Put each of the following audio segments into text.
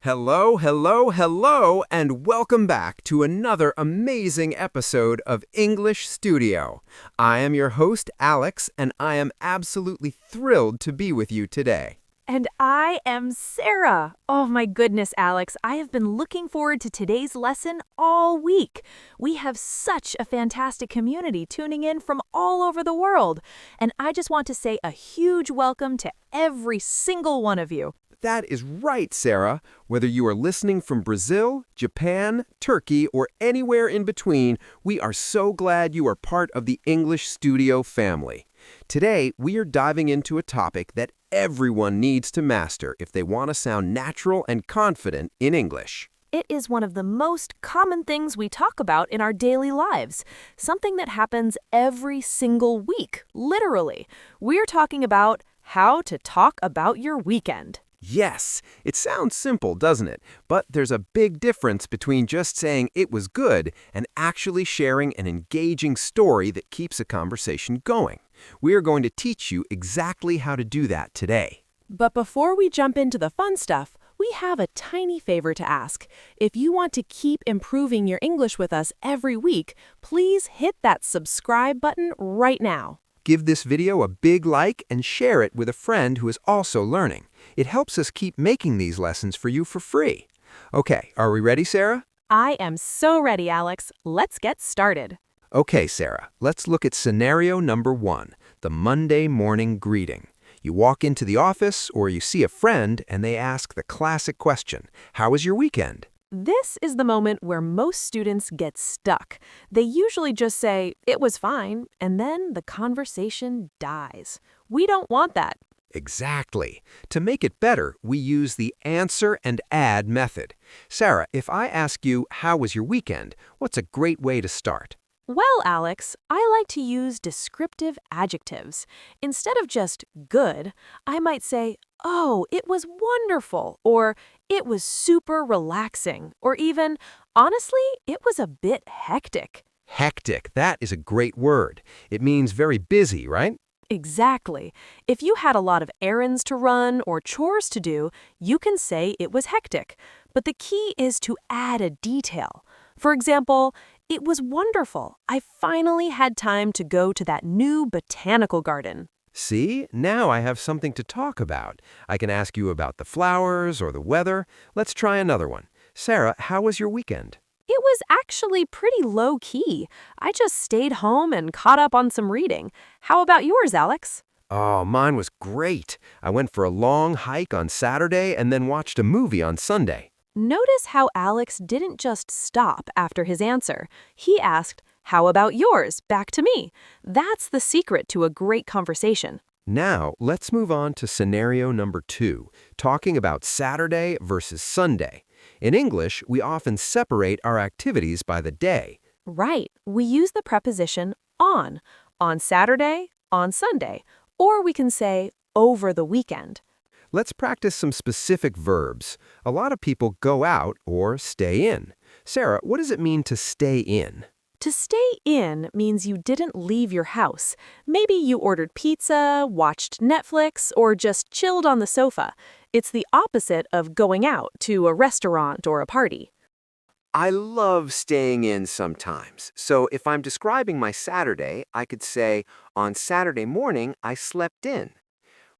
Hello, hello, hello, and welcome back to another amazing episode of English Studio. I am your host, Alex, and I am absolutely thrilled to be with you today. And I am Sarah. Oh my goodness, Alex. I have been looking forward to today's lesson all week. We have such a fantastic community tuning in from all over the world. And I just want to say a huge welcome to every single one of you. That is right, Sarah. Whether you are listening from Brazil, Japan, Turkey, or anywhere in between, we are so glad you are part of the English Studio family. Today, we are diving into a topic that everyone needs to master if they want to sound natural and confident in English. It is one of the most common things we talk about in our daily lives, something that happens every single week, literally. We're talking about how to talk about your weekend. Yes, it sounds simple, doesn't it? But there's a big difference between just saying it was good and actually sharing an engaging story that keeps a conversation going. We are going to teach you exactly how to do that today. But before we jump into the fun stuff, we have a tiny favor to ask. If you want to keep improving your English with us every week, please hit that subscribe button right now. Give this video a big like and share it with a friend who is also learning. It helps us keep making these lessons for you for free. Okay, are we ready, Sarah? I am so ready, Alex. Let's get started. Okay, Sarah, let's look at scenario number 1, the Monday morning greeting. You walk into the office or you see a friend and they ask the classic question, "How was your weekend?" This is the moment where most students get stuck. They usually just say, "It was fine," and then the conversation dies. We don't want that. Exactly. To make it better, we use the answer and add method. Sarah, if I ask you, "How was your weekend?" what's a great way to start? Well, Alex, I like to use descriptive adjectives. Instead of just good, I might say, "Oh, it was wonderful," or "It was super relaxing," or even, "Honestly, it was a bit hectic." Hectic, that is a great word. It means very busy, right? Exactly. If you had a lot of errands to run or chores to do, you can say it was hectic. But the key is to add a detail. For example, "It was wonderful. I finally had time to go to that new botanical garden." See, now I have something to talk about. I can ask you about the flowers or the weather. Let's try another one. Sarah, how was your weekend? It was actually pretty low-key. I just stayed home and caught up on some reading. How about yours, Alex? Oh, mine was great. I went for a long hike on Saturday and then watched a movie on Sunday. Notice how Alex didn't just stop after his answer. He asked, "How about yours?" back to me. That's the secret to a great conversation. Now, let's move on to scenario number 2, talking about Saturday versus Sunday. In English, we often separate our activities by the day. Right. We use the preposition on Saturday, on Sunday, or we can say over the weekend. Let's practice some specific verbs. A lot of people go out or stay in. Sarah, what does it mean to stay in? To stay in means you didn't leave your house. Maybe you ordered pizza, watched Netflix, or just chilled on the sofa. It's the opposite of going out to a restaurant or a party. I love staying in sometimes. So if I'm describing my Saturday, I could say, "On Saturday morning, I slept in."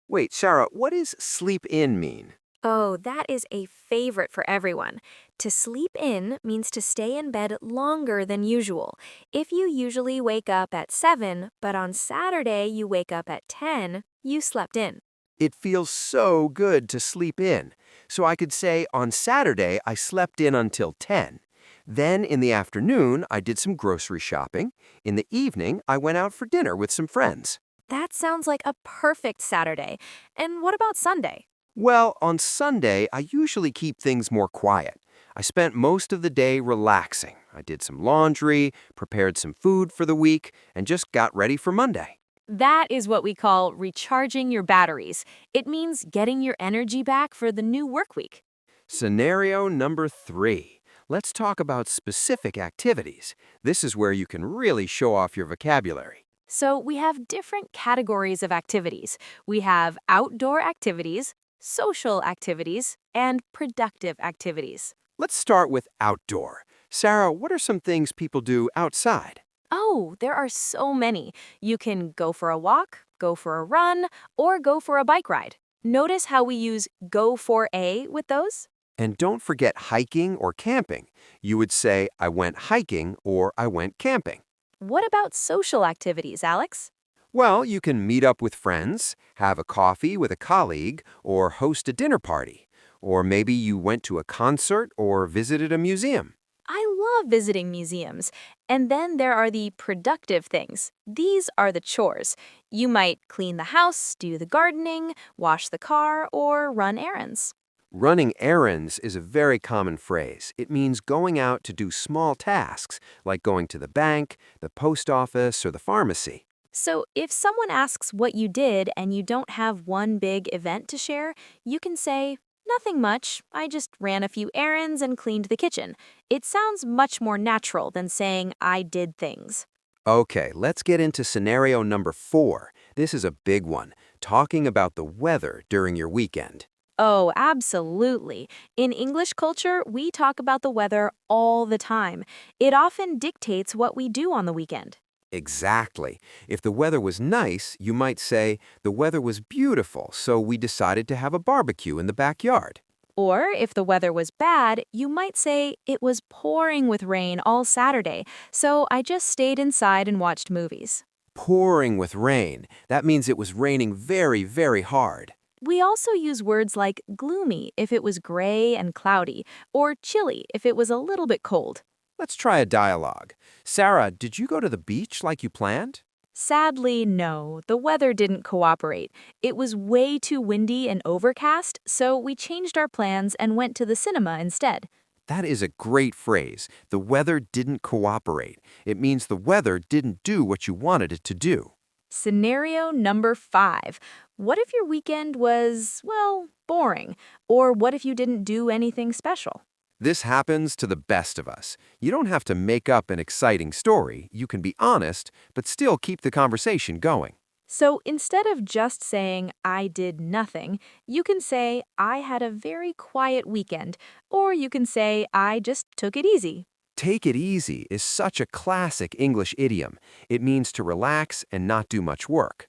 Wait, Shara, what does sleep in mean? Oh, that is a favorite for everyone. To sleep in means to stay in bed longer than usual. If you usually wake up at 7, but on Saturday you wake up at 10, you slept in. It feels so good to sleep in. So I could say, "On Saturday, I slept in until 10. Then in the afternoon, I did some grocery shopping. In the evening, I went out for dinner with some friends." That sounds like a perfect Saturday. And what about Sunday? Well, on Sunday, I usually keep things more quiet. I spent most of the day relaxing. I did some laundry, prepared some food for the week, and just got ready for Monday. That is what we call recharging your batteries. It means getting your energy back for the new work week. Scenario number 3. Let's talk about specific activities. This is where you can really show off your vocabulary. So we have different categories of activities. We have outdoor activities, social activities, and productive activities. Let's start with outdoor. Sarah, what are some things people do outside? Oh, there are so many. You can go for a walk, go for a run, or go for a bike ride. Notice how we use go for a with those? And don't forget hiking or camping. You would say, I went hiking or I went camping. What about social activities, Alex? Well, you can meet up with friends, have a coffee with a colleague, or host a dinner party. Or maybe you went to a concert or visited a museum. I love visiting museums. And then there are the productive things. These are the chores. You might clean the house, do the gardening, wash the car, or run errands. Running errands is a very common phrase. It means going out to do small tasks, like going to the bank, the post office, or the pharmacy. So if someone asks what you did and you don't have one big event to share, you can say, nothing much. I just ran a few errands and cleaned the kitchen. It sounds much more natural than saying I did things. Okay, let's get into scenario number 4. This is a big one, talking about the weather during your weekend. Oh, absolutely. In English culture, we talk about the weather all the time. It often dictates what we do on the weekend. Exactly. If the weather was nice, you might say, the weather was beautiful, so we decided to have a barbecue in the backyard. Or if the weather was bad, you might say it was pouring with rain all Saturday, so I just stayed inside and watched movies. Pouring with rain. That means it was raining very, very hard. We also use words like gloomy if it was gray and cloudy, or chilly if it was a little bit cold. Let's try a dialogue. Sarah, did you go to the beach like you planned? Sadly, no, the weather didn't cooperate. It was way too windy and overcast, so we changed our plans and went to the cinema instead. That is a great phrase. The weather didn't cooperate. It means the weather didn't do what you wanted it to do. Scenario number 5. What if your weekend was, well, boring? Or what if you didn't do anything special? This happens to the best of us. You don't have to make up an exciting story. You can be honest, but still keep the conversation going. So instead of just saying, I did nothing, you can say, I had a very quiet weekend. Or you can say, I just took it easy. Take it easy is such a classic English idiom. It means to relax and not do much work.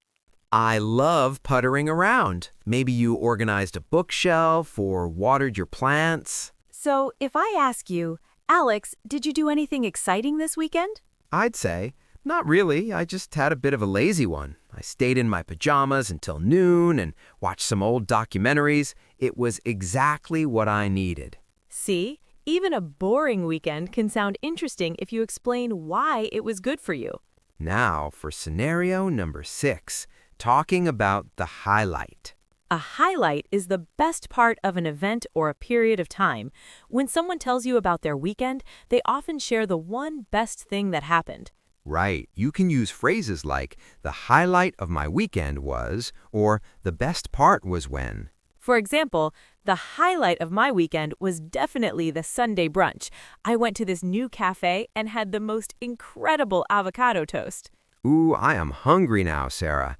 I love puttering around. Maybe you organized a bookshelf or watered your plants. So if I ask you, Alex, did you do anything exciting this weekend? I'd say, not really. I just had a bit of a lazy one. I stayed in my pajamas until noon and watched some old documentaries. It was exactly what I needed. See, even a boring weekend can sound interesting if you explain why it was good for you. Now for scenario number 6, talking about the highlight. A highlight is the best part of an event or a period of time. When someone tells you about their weekend, they often share the one best thing that happened. Right, you can use phrases like, the highlight of my weekend was, or the best part was when. For example, the highlight of my weekend was definitely the Sunday brunch. I went to this new cafe and had the most incredible avocado toast. Ooh, I am hungry now, Sarah.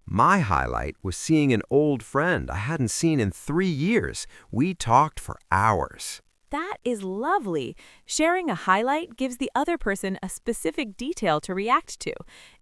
My highlight was seeing an old friend I hadn't seen in 3 years. We talked for hours. That is lovely. Sharing a highlight gives the other person a specific detail to react to.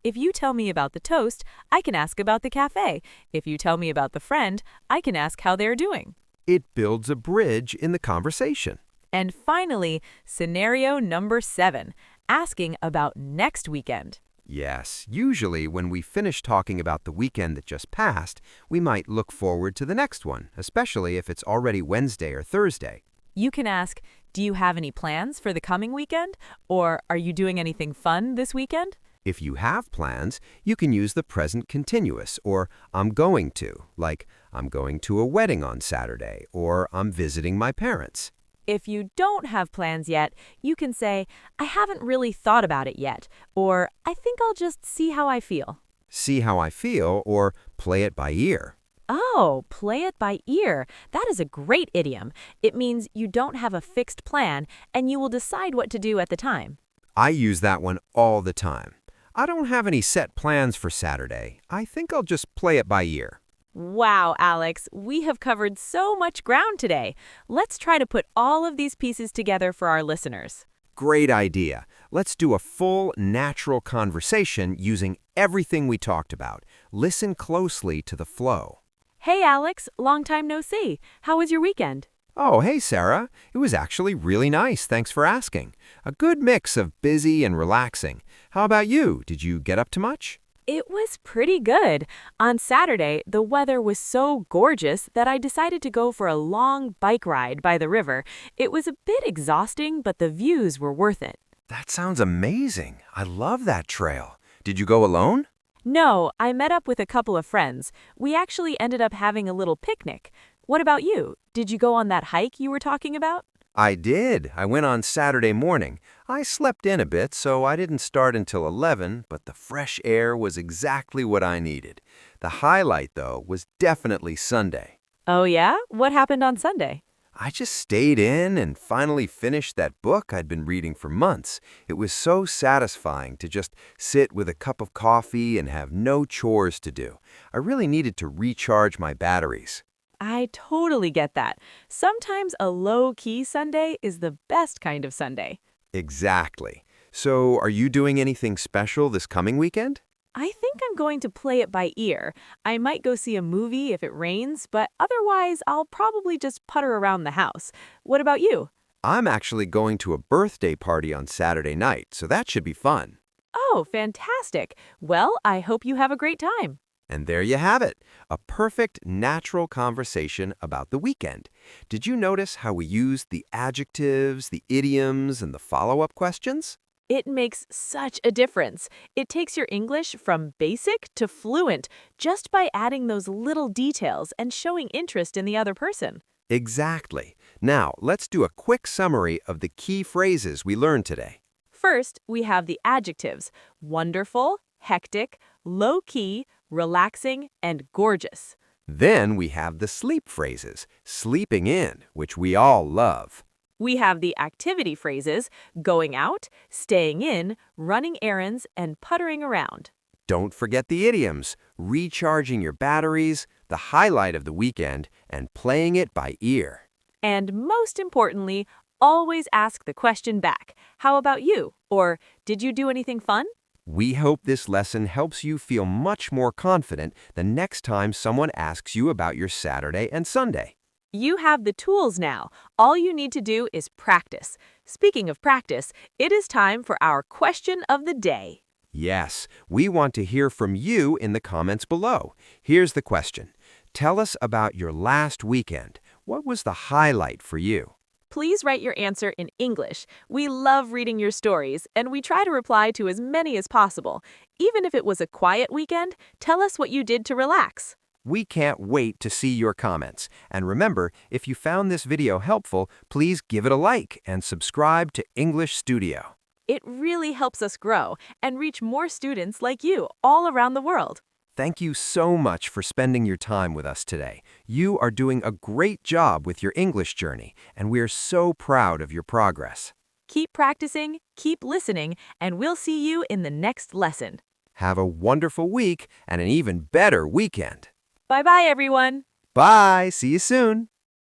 If you tell me about the toast, I can ask about the cafe. If you tell me about the friend, I can ask how they're doing. It builds a bridge in the conversation. And finally, scenario number 7, asking about next weekend. Yes, usually when we finish talking about the weekend that just passed, we might look forward to the next one, especially if it's already Wednesday or Thursday. You can ask, do you have any plans for the coming weekend? Or are you doing anything fun this weekend? If you have plans, you can use the present continuous or I'm going to, like I'm going to a wedding on Saturday or I'm visiting my parents. If you don't have plans yet, you can say, I haven't really thought about it yet, or I think I'll just see how I feel. See how I feel or play it by ear. Oh, play it by ear. That is a great idiom. It means you don't have a fixed plan and you will decide what to do at the time. I use that one all the time. I don't have any set plans for Saturday. I think I'll just play it by ear. Wow, Alex, we have covered so much ground today. Let's try to put all of these pieces together for our listeners. Great idea. Let's do a full, natural conversation using everything we talked about. Listen closely to the flow. Hey, Alex, long time no see. How was your weekend? Oh, hey, Sarah. It was actually really nice. Thanks for asking. A good mix of busy and relaxing. How about you? Did you get up to much? It was pretty good. On Saturday, the weather was so gorgeous that I decided to go for a long bike ride by the river. It was a bit exhausting, but the views were worth it. That sounds amazing. I love that trail. Did you go alone? No, I met up with a couple of friends. We actually ended up having a little picnic. What about you? Did you go on that hike you were talking about? I did. I went on Saturday morning. I slept in a bit, so I didn't start until 11, but the fresh air was exactly what I needed. The highlight, though, was definitely Sunday. Oh yeah? What happened on Sunday? I just stayed in and finally finished that book I'd been reading for months. It was so satisfying to just sit with a cup of coffee and have no chores to do. I really needed to recharge my batteries. I totally get that. Sometimes a low-key Sunday is the best kind of Sunday. Exactly. So, are you doing anything special this coming weekend? I think I'm going to play it by ear. I might go see a movie if it rains, but otherwise I'll probably just putter around the house. What about you? I'm actually going to a birthday party on Saturday night, so that should be fun. Oh, fantastic. Well, I hope you have a great time. And there you have it, a perfect, natural conversation about the weekend. Did you notice how we used the adjectives, the idioms, and the follow-up questions? It makes such a difference. It takes your English from basic to fluent just by adding those little details and showing interest in the other person. Exactly. Now, let's do a quick summary of the key phrases we learned today. First, we have the adjectives: wonderful, hectic, low-key, relaxing, and gorgeous. Then we have the sleep phrases, sleeping in, which we all love. We have the activity phrases: going out, staying in, running errands, and puttering around. Don't forget the idioms, recharging your batteries, the highlight of the weekend, and playing it by ear. And most importantly, always ask the question back. How about you? Or, did you do anything fun? We hope this lesson helps you feel much more confident the next time someone asks you about your Saturday and Sunday. You have the tools now. All you need to do is practice. Speaking of practice, it is time for our question of the day. Yes, we want to hear from you in the comments below. Here's the question. Tell us about your last weekend. What was the highlight for you? Please write your answer in English. We love reading your stories, and we try to reply to as many as possible. Even if it was a quiet weekend, tell us what you did to relax. We can't wait to see your comments. And remember, if you found this video helpful, please give it a like and subscribe to English Studio. It really helps us grow and reach more students like you all around the world. Thank you so much for spending your time with us today. You are doing a great job with your English journey, and we are so proud of your progress. Keep practicing, keep listening, and we'll see you in the next lesson. Have a wonderful week and an even better weekend. Bye-bye, everyone. Bye. See you soon.